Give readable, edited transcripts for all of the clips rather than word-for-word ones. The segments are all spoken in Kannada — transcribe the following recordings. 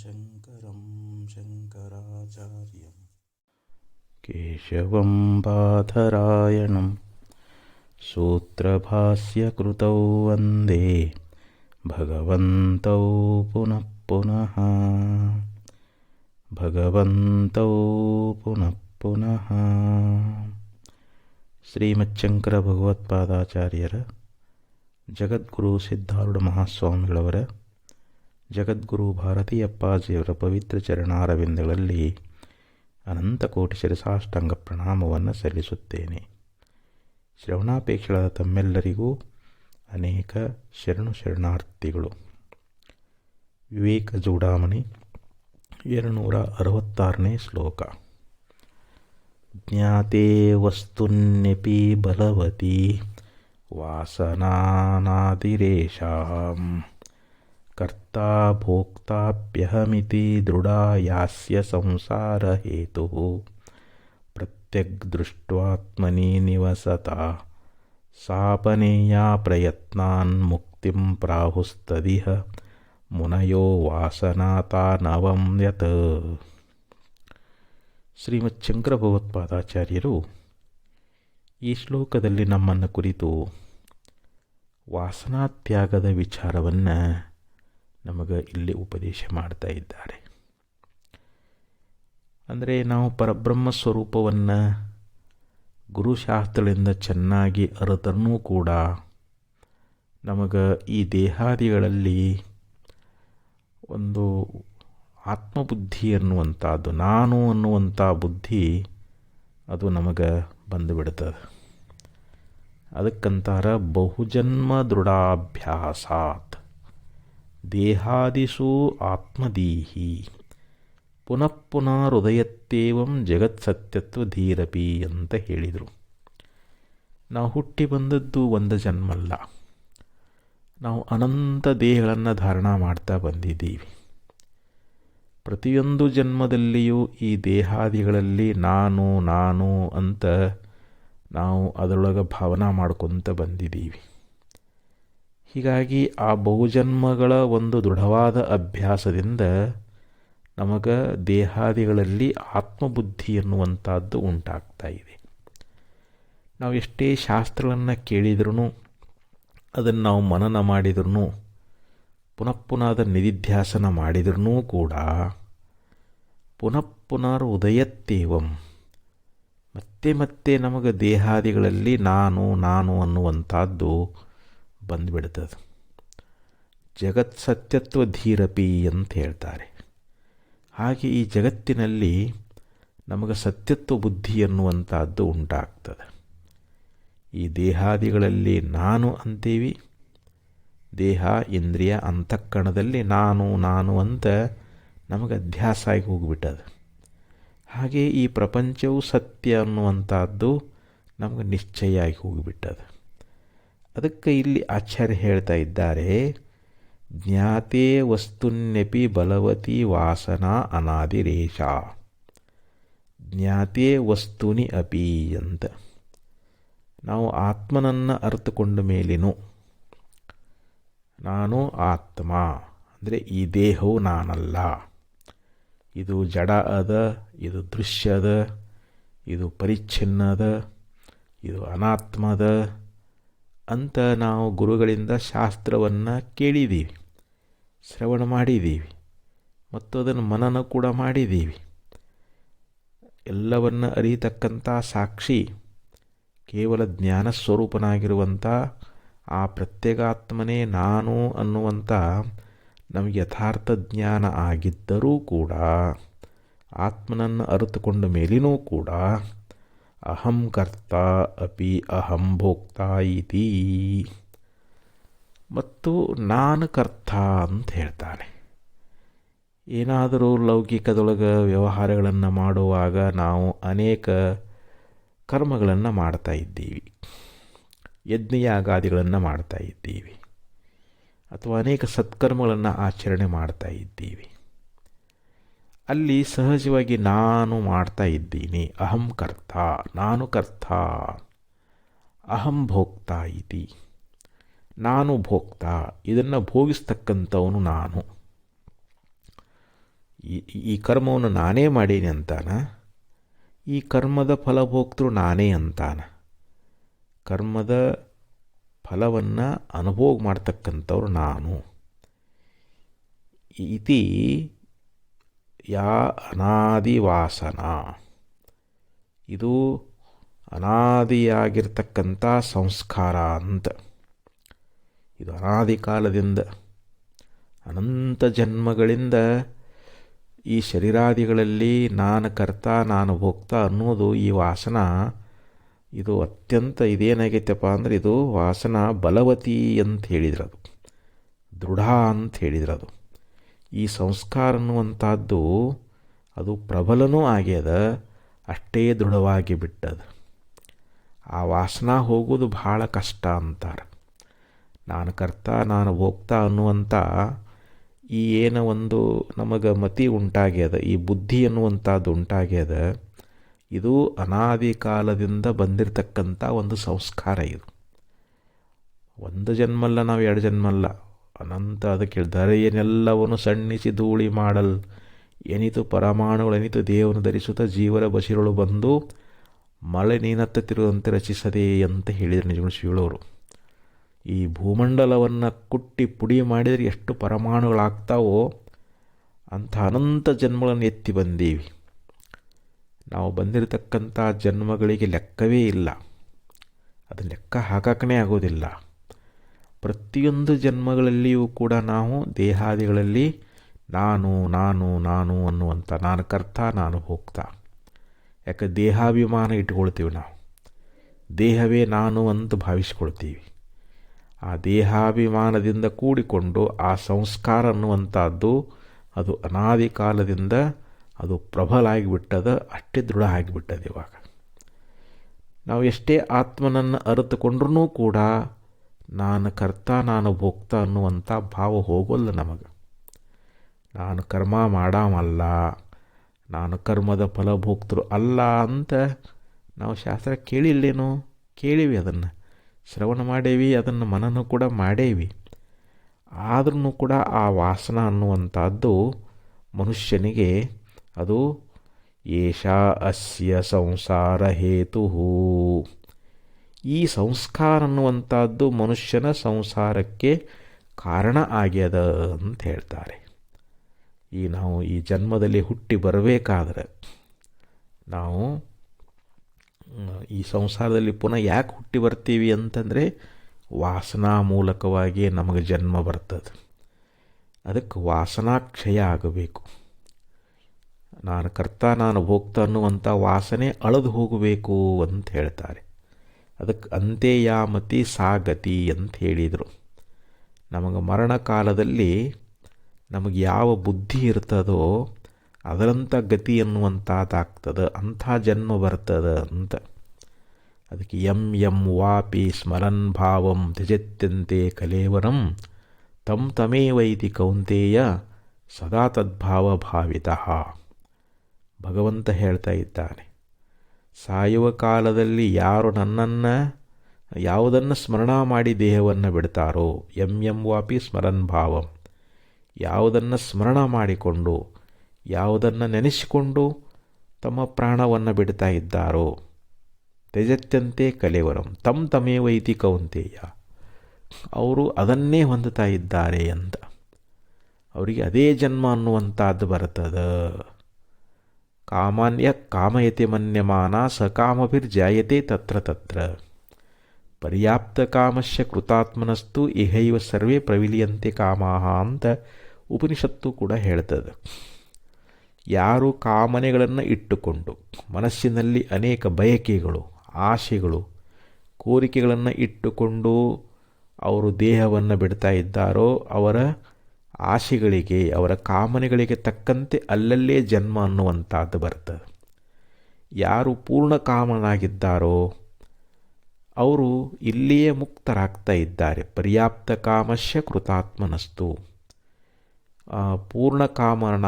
शङ्करं शङ्कराचार्यं केशवं बादरायणं सूत्रभाष्यकृतौ वन्दे भगवन्तौ पुनः पुनः ಶ್ರೀಮಚ್ಛಂಕರ ಭಗವತ್ಪಾದಾಚಾರ್ಯರ ಜಗದ್ಗುರು ಸಿದ್ಧಾರೂಢ ಮಹಾಸ್ವಾಮಿಗಳವರ ಜಗದ್ಗುರು ಭಾರತೀ ಅಪ್ಪಾಜಿಯವರ ಪವಿತ್ರ ಚರಣಾರವಿಂದಗಳಲ್ಲಿ ಅನಂತ ಕೋಟಿ ಶಿರಸಾಷ್ಟಾಂಗ ಪ್ರಣಾಮವನ್ನು ಸಲ್ಲಿಸುತ್ತೇನೆ. ಶ್ರವಣಾಪೇಕ್ಷಳಾದ ತಮ್ಮೆಲ್ಲರಿಗೂ ಅನೇಕ ಶರಣಾರ್ಥಿಗಳು. ವಿವೇಕ ಚೂಡಾಮಣಿ 266ನೇ ಶ್ಲೋಕ. ಜ್ಞಾತೆ ವಸ್ತುನ್ಯಪಿ ಬಲವತಿ ವಾಸನಾನಾದಿರೇಷಾಂ ಕರ್ತಾ ಭೋಕ್ತಾಪ್ಯಹಮಿತಿ ದೃಢಾ ಯಾಸ್ಯ ಸಂಸಾರ ಹೇತುಃ ಪ್ರತ್ಯಗ್ದೃಷ್ಟ್ವಾತ್ಮನಿ ನಿವಸತಾ ಸಾಪನೇಯ ಪ್ರಯತ್ನಾನ್ ಮುಕ್ತಿಂ ಪ್ರಾಹುಸ್ತದಿಹ ಮುನಯೋ ವಾಸನಾತಾನವಂ ಯತ್. ಶ್ರೀಮಚ್ಛಂಕರ ಭಗವತ್ಪಾದಾಚಾರ್ಯರು ಈ ಶ್ಲೋಕದಲ್ಲಿ ನಮ್ಮನ್ನು ಕುರಿತು ವಾಸನಾತ್ಯಾಗದ ವಿಚಾರವನ್ನು ನಮಗೆ ಇಲ್ಲಿ ಉಪದೇಶ ಮಾಡ್ತಾ ಇದ್ದಾರೆ. ಅಂದರೆ ನಾವು ಪರಬ್ರಹ್ಮ ಸ್ವರೂಪವನ್ನು ಗುರುಶಾಸ್ತ್ರದಿಂದ ಚೆನ್ನಾಗಿ ಅರಿತರೂ ಕೂಡ ನಮಗೆ ಈ ದೇಹಾದಿಗಳಲ್ಲಿ ಒಂದು ಆತ್ಮಬುದ್ಧಿ ಅನ್ನುವಂಥದ್ದು, ನಾನು ಅನ್ನುವಂಥ ಬುದ್ಧಿ ಅದು ನಮಗೆ ಬಂದುಬಿಡ್ತದೆ. ಅದಕ್ಕಂತಾರ ಬಹುಜನ್ಮ ದೃಢಾಭ್ಯಾಸಾತ್ ದೇಹಾದಿಷು ಆತ್ಮದೀಹಿ ಪುನಃ ಪುನಃ ಹೃದಯತ್ತೇವಂ ಜಗತ್ಸತ್ಯತ್ವ ಧೀರಪಿ ಅಂತ ಹೇಳಿದರು. ನಾವು ಹುಟ್ಟಿ ಬಂದದ್ದು ಒಂದು ಜನ್ಮ ಅಲ್ಲ, ನಾವು ಅನಂತ ದೇಹಗಳನ್ನು ಧಾರಣ ಮಾಡ್ತಾ ಬಂದಿದ್ದೀವಿ. ಪ್ರತಿಯೊಂದು ಜನ್ಮದಲ್ಲಿಯೂ ಈ ದೇಹಾದಿಗಳಲ್ಲಿ ನಾನು ನಾನು ಅಂತ ನಾವು ಅದರೊಳಗೆ ಭಾವನಾ ಮಾಡ್ಕೊತ ಬಂದಿದ್ದೀವಿ. ಹೀಗಾಗಿ ಆ ಬಹುಜನ್ಮಗಳ ಒಂದು ದೃಢವಾದ ಅಭ್ಯಾಸದಿಂದ ನಮಗೆ ದೇಹಾದಿಗಳಲ್ಲಿ ಆತ್ಮಬುದ್ಧಿ ಎನ್ನುವಂಥದ್ದು ಉಂಟಾಗ್ತಾ ಇದೆ. ನಾವು ಎಷ್ಟೇ ಶಾಸ್ತ್ರಗಳನ್ನು ಕೇಳಿದ್ರೂ, ಅದನ್ನು ನಾವು ಮನನ ಮಾಡಿದ್ರೂ, ಪುನಃ ಪುನಃ ಅದನ್ನು ನಿಧಿಧ್ಯಾಸನ ಮಾಡಿದ್ರೂ ಕೂಡ ಪುನಃ ಪುನರ್ ಉದಯತ್ತೇವಂ ಮತ್ತೆ ಮತ್ತೆ ನಮಗೆ ದೇಹಾದಿಗಳಲ್ಲಿ ನಾನು ನಾನು ಅನ್ನುವಂಥದ್ದು ಬಂದುಬಿಡ್ತದೆ. ಜಗತ್ ಸತ್ಯತ್ವ ಧೀರಪಿ ಅಂತ ಹೇಳ್ತಾರೆ. ಹಾಗೆ ಈ ಜಗತ್ತಿನಲ್ಲಿ ನಮಗೆ ಸತ್ಯತ್ವ ಬುದ್ಧಿ ಅನ್ನುವಂಥದ್ದು ಉಂಟಾಗ್ತದೆ. ಈ ದೇಹಾದಿಗಳಲ್ಲಿ ನಾನು ಅಂತೀವಿ, ದೇಹ ಇಂದ್ರಿಯ ಅಂತಃಕರಣದಲ್ಲಿ ನಾನು ನಾನು ಅಂತ ನಮಗೆ ಅಧ್ಯಾಸ ಆಗಿ ಹೋಗಿಬಿಟ್ಟದು. ಹಾಗೆ ಈ ಪ್ರಪಂಚವು ಸತ್ಯ ಅನ್ನುವಂಥದ್ದು ನಮಗೆ ನಿಶ್ಚಯ ಆಗಿ ಹೋಗಿಬಿಟ್ಟದು. ಅದಕ್ಕೆ ಇಲ್ಲಿ ಆಚಾರ್ಯ ಹೇಳ್ತಾ ಇದ್ದಾರೆ, ಜ್ಞಾತೆ ವಸ್ತುನ್ಯಪಿ ಬಲವತಿ ವಾಸನಾ ಅನಾದಿರೇಷ. ಜ್ಞಾತೆ ವಸ್ತುನಿ ಅಪಿ ಅಂತ ನಾವು ಆತ್ಮನನ್ನು ಅರ್ಥಕೊಂಡ ಮೇಲೇನು ನಾನು ಆತ್ಮ ಅಂದರೆ ಈ ದೇಹವು ನಾನಲ್ಲ, ಇದು ಜಡ ಅದ, ಇದು ದೃಶ್ಯ ಅದ, ಇದು ಪರಿಚ್ಛಿನ್ನ ಅದ, ಇದು ಅನಾತ್ಮದ ಅಂತ ನಾವು ಗುರುಗಳಿಂದ ಶಾಸ್ತ್ರವನ್ನು ಕೇಳಿದ್ದೀವಿ, ಶ್ರವಣ ಮಾಡಿದ್ದೀವಿ ಮತ್ತು ಅದನ್ನು ಮನನ ಕೂಡ ಮಾಡಿದ್ದೀವಿ. ಎಲ್ಲವನ್ನು ಅರಿಯತಕ್ಕಂಥ ಸಾಕ್ಷಿ ಕೇವಲ ಜ್ಞಾನ ಸ್ವರೂಪನಾಗಿರುವಂಥ ಆ ಪ್ರತ್ಯೇಗಾತ್ಮನೇ ನಾನು ಅನ್ನುವಂಥ ನಮಗೆ ಯಥಾರ್ಥ ಜ್ಞಾನ ಆಗಿದ್ದರೂ ಕೂಡ ಆತ್ಮನನ್ನು ಅರಿತುಕೊಂಡ ಮೇಲಿನೂ ಕೂಡ ಅಹಂ ಕರ್ತ ಅಪಿ ಅಹಂ ಭೋಕ್ತ ಇತಿ ಮತ್ತು ನಾನು ಕರ್ತ ಅಂತ ಹೇಳ್ತಾನೆ. ಏನಾದರೂ ಲೌಕಿಕದೊಳಗೆ ವ್ಯವಹಾರಗಳನ್ನು ಮಾಡುವಾಗ ನಾವು ಅನೇಕ ಕರ್ಮಗಳನ್ನು ಮಾಡ್ತಾ ಇದ್ದೀವಿ, ಯಜ್ಞಯಾಗಾದಿಗಳನ್ನು ಮಾಡ್ತಾ ಇದ್ದೀವಿ, ಅಥವಾ ಅನೇಕ ಸತ್ಕರ್ಮಗಳನ್ನು ಆಚರಣೆ ಮಾಡ್ತಾ ಇದ್ದೀವಿ. ಅಲ್ಲಿ ಸಹಜವಾಗಿ ನಾನು ಮಾಡ್ತಾ ಇದ್ದೀನಿ, ಅಹಂ ಕರ್ತ, ನಾನು ಕರ್ತ, ಅಹಂ ಭೋಕ್ತ ಇತಿ, ನಾನು ಭೋಕ್ತ, ಇದನ್ನು ಭೋಗಿಸ್ತಕ್ಕಂಥವನು ನಾನು. ಈ ಈ ಕರ್ಮವನ್ನು ನಾನೇ ಮಾಡೀನಿ ಅಂತಾನ, ಈ ಕರ್ಮದ ಫಲಭೋಕ್ತೃ ನಾನೇ ಅಂತಾನ. ಕರ್ಮದ ಫಲವನ್ನು ಅನುಭೋಗ ಮಾಡ್ತಕ್ಕಂಥವ್ರು ನಾನು. ಇತಿ ಯಾ ಅನಾದಿ ವಾಸನ, ಇದು ಅನಾದಿಯಾಗಿರ್ತಕ್ಕಂಥ ಸಂಸ್ಕಾರ ಅಂತ. ಇದು ಅನಾದಿ ಕಾಲದಿಂದ ಅನಂತ ಜನ್ಮಗಳಿಂದ ಈ ಶರೀರಾದಿಗಳಲ್ಲಿ ನಾನು ಕರ್ತ ನಾನು ಭೋಕ್ತ ಅನ್ನೋದು ಈ ವಾಸನ, ಇದು ಅತ್ಯಂತ ಇದೇನಾಗೈತಪ್ಪ ಅಂದರೆ ಇದು ವಾಸನ ಬಲವತಿ ಅಂತ ಹೇಳಿದ್ರದು, ದೃಢ ಅಂತ ಹೇಳಿದ್ರದು. ಈ ಸಂಸ್ಕಾರ ಅನ್ನುವಂಥದ್ದು ಅದು ಪ್ರಬಲನೂ ಆಗ್ಯದ, ಅಷ್ಟೇ ದೃಢವಾಗಿ ಬಿಟ್ಟದ. ಆ ವಾಸನ ಹೋಗೋದು ಭಾಳ ಕಷ್ಟ ಅಂತಾರೆ. ನಾನು ಕರ್ತ ನಾನು ಭೋಕ್ತ ಅನ್ನುವಂಥ ಈ ಏನೋ ಒಂದು ನಮಗೆ ಮತಿ ಉಂಟಾಗ್ಯದ, ಈ ಬುದ್ಧಿ ಅನ್ನುವಂಥದ್ದು ಉಂಟಾಗ್ಯದ, ಇದು ಅನಾದಿ ಕಾಲದಿಂದ ಬಂದಿರತಕ್ಕಂಥ ಒಂದು ಸಂಸ್ಕಾರ. ಇದು ಒಂದು ಜನ್ಮಲ್ಲ, ನಾವು ಎರಡು ಜನ್ಮಲ್ಲ, ಅನಂತ. ಅದಕ್ಕೆ ಹೇಳಿದ್ದಾರೆ, ಏನೆಲ್ಲವನ್ನು ಸಣ್ಣಿಸಿ ಧೂಳಿ ಮಾಡಲ್ ಎನಿತು ಪರಮಾಣುಗಳೆನಿತು ದೇವನು ಧರಿಸುತ್ತ ಜೀವರ ಬಸಿರಳು ಬಂದು ಮಳೆ ನೀನತ್ತ ತಿರುವಂತೆ ರಚಿಸದೆ ಅಂತ ಹೇಳಿದರು ನಿಜಗುಣ ಶ್ರೀಗಳವರು. ಈ ಭೂಮಂಡಲವನ್ನು ಕುಟ್ಟಿ ಪುಡಿ ಮಾಡಿದರೆ ಎಷ್ಟು ಪರಮಾಣುಗಳಾಗ್ತಾವೋ ಅಂಥ ಅನಂತ ಜನ್ಮಗಳನ್ನು ಎತ್ತಿ ಬಂದೀವಿ. ನಾವು ಬಂದಿರತಕ್ಕಂಥ ಜನ್ಮಗಳಿಗೆ ಲೆಕ್ಕವೇ ಇಲ್ಲ, ಅದನ್ನು ಲೆಕ್ಕ ಹಾಕಕ್ಕೇ ಆಗೋದಿಲ್ಲ. ಪ್ರತಿಯೊಂದು ಜನ್ಮಗಳಲ್ಲಿಯೂ ಕೂಡ ನಾವು ದೇಹಾದಿಗಳಲ್ಲಿ ನಾನು ನಾನು ನಾನು ಅನ್ನುವಂಥ ನಾನು ಕರ್ತ ನಾನು ಭೋಕ್ತ. ಯಾಕೆ ದೇಹಾಭಿಮಾನ ಇಟ್ಕೊಳ್ತೀವಿ ನಾವು, ದೇಹವೇ ನಾನು ಅಂತ ಭಾವಿಸ್ಕೊಳ್ತೀವಿ. ಆ ದೇಹಾಭಿಮಾನದಿಂದ ಕೂಡಿಕೊಂಡು ಆ ಸಂಸ್ಕಾರ ಅನ್ನುವಂಥದ್ದು ಅದು ಅನಾದಿ ಕಾಲದಿಂದ ಅದು ಪ್ರಬಲ ಆಗಿಬಿಟ್ಟದ, ಅಷ್ಟೇ ದೃಢ ಆಗಿಬಿಟ್ಟದ. ಇವಾಗ ನಾವು ಎಷ್ಟೇ ಆತ್ಮನನ್ನು ಅರಿತುಕೊಂಡ್ರೂ ಕೂಡ ನಾನು ಕರ್ತ ನಾನು ಭೋಕ್ತ ಅನ್ನುವಂಥ ಭಾವ ಹೋಗೋಲ್ಲ ನಮಗೆ. ನಾನು ಕರ್ಮ ಮಾಡಾಮಲ್ಲ, ನಾನು ಕರ್ಮದ ಫಲಭೋಕ್ತರು ಅಲ್ಲ ಅಂತ ನಾವು ಶಾಸ್ತ್ರ ಕೇಳಿಲ್ಲೇನೋ? ಕೇಳೀವಿ, ಅದನ್ನು ಶ್ರವಣ ಮಾಡೇವಿ, ಅದನ್ನು ಮನನ ಕೂಡ ಮಾಡೇವಿ. ಆದ್ರೂ ಕೂಡ ಆ ವಾಸನ ಅನ್ನುವಂಥದ್ದು ಮನುಷ್ಯನಿಗೆ ಅದು ಏಷಾ ಅಸ್ಯ ಸಂಸಾರ ಹೇತು, ಈ ಸಂಸ್ಕಾರ ಅನ್ನುವಂಥದ್ದು ಮನುಷ್ಯನ ಸಂಸಾರಕ್ಕೆ ಕಾರಣ ಆಗ್ಯದ ಅಂತ ಹೇಳ್ತಾರೆ. ನಾವು ಈ ಜನ್ಮದಲ್ಲಿ ಹುಟ್ಟಿ ಬರಬೇಕಾದ್ರೆ ನಾವು ಈ ಸಂಸಾರದಲ್ಲಿ ಪುನಃ ಯಾಕೆ ಹುಟ್ಟಿ ಬರ್ತೀವಿ ಅಂತಂದರೆ ವಾಸನಾ ಮೂಲಕವಾಗಿ ನಮಗೆ ಜನ್ಮ ಬರ್ತದೆ. ಅದಕ್ಕೆ ವಾಸನಾಕ್ಷಯ ಆಗಬೇಕು. ನಾನು ಕರ್ತ ನಾನು ಭೋಕ್ತ ಅನ್ನುವಂಥ ವಾಸನೆ ಅಳೆದು ಹೋಗಬೇಕು ಅಂತ ಹೇಳ್ತಾರೆ. ಅದಕ್ಕೆ ಅಂತೆಯಾಮತಿ ಸಾಗತಿ ಅಂತ ಹೇಳಿದರು. ನಮಗೆ ಮರಣ ಕಾಲದಲ್ಲಿ ನಮಗೆ ಯಾವ ಬುದ್ಧಿ ಇರ್ತದೋ ಅದರಂಥ ಗತಿ ಅನ್ನುವಂಥದ್ದಾಗ್ತದೆ, ಅಂಥ ಜನ್ಮ ಬರ್ತದೆ ಅಂತ. ಅದಕ್ಕೆ ಯಂ ವಾಪಿ ಸ್ಮರನ್ ಭಾವಂ ತ್ಯಜತ್ಯಂತೆ ಕಲೇವರಂ ತಂ ತಮೇವೈತಿ ಕೌಂತೆಯ ಸದಾ ತದ್ಭಾವ ಭಾವಿತಃ. ಭಗವಂತ ಹೇಳ್ತಾ ಇದ್ದಾನೆ, ಸಾಯುವ ಕಾಲದಲ್ಲಿ ಯಾರು ನನ್ನನ್ನು ಯಾವುದನ್ನು ಸ್ಮರಣ ಮಾಡಿ ದೇಹವನ್ನು ಬಿಡ್ತಾರೋ, ಯಂ ವಾಪಿ ಸ್ಮರನ್ ಭಾವಂ, ಯಾವುದನ್ನು ಸ್ಮರಣ ಮಾಡಿಕೊಂಡು ಯಾವುದನ್ನು ನೆನೆಸಿಕೊಂಡು ತಮ್ಮ ಪ್ರಾಣವನ್ನು ಬಿಡ್ತಾ ಇದ್ದಾರೋ, ತ್ಯಜತ್ಯಂತೆ ಕಲೇವರಂ ತಂ ತಮೇವೈತಿ ಕೌಂತೆಯ, ಅವರು ಅದನ್ನೇ ಹೊಂದುತ್ತಾ ಇದ್ದಾರೆ ಅಂತ. ಅವರಿಗೆ ಅದೇ ಜನ್ಮ ಅನ್ನುವಂಥದ್ದು ಬರ್ತದೆ. ಕಾಮಾನ್ಯ ಕಾಮಯತೆ ಮನ್ಯಮಾನ ಸಕಾಮಭಿರ್ಜಾಯತೆ ತತ್ರ ತತ್ರ ಪರ್ಯಾಪ್ತ ಕಾಮಸ್ಯ ಕೃತಾತ್ಮನಸ್ತು ಇಹೈವ ಸರ್ವೇ ಪ್ರವಿಲಿಯಂತೆ ಕಾಮಾಹ ಅಂತ ಉಪನಿಷತ್ತು ಕೂಡ ಹೇಳ್ತದೆ. ಯಾರು ಕಾಮನೆಗಳನ್ನು ಇಟ್ಟುಕೊಂಡು ಮನಸ್ಸಿನಲ್ಲಿ ಅನೇಕ ಬಯಕೆಗಳು ಆಶೆಗಳು ಕೋರಿಕೆಗಳನ್ನು ಇಟ್ಟುಕೊಂಡು ಅವರು ದೇಹವನ್ನು ಬಿಡ್ತಾ ಇದ್ದಾರೋ ಅವರ ಆಶೆಗಳಿಗೆ ಅವರ ಕಾಮನೆಗಳಿಗೆ ತಕ್ಕಂತೆ ಅಲ್ಲಲ್ಲೇ ಜನ್ಮ ಅನ್ನುವಂಥದ್ದು ಬರ್ತದೆ. ಯಾರು ಪೂರ್ಣ ಕಾಮನಾಗಿದ್ದಾರೋ ಅವರು ಇಲ್ಲಿಯೇ ಮುಕ್ತರಾಗ್ತಾ ಇದ್ದಾರೆ. ಪರ್ಯಾಪ್ತ ಕಾಮಸ್ಯ ಕೃತಾತ್ಮನಸ್ತು, ಪೂರ್ಣ ಕಾಮನ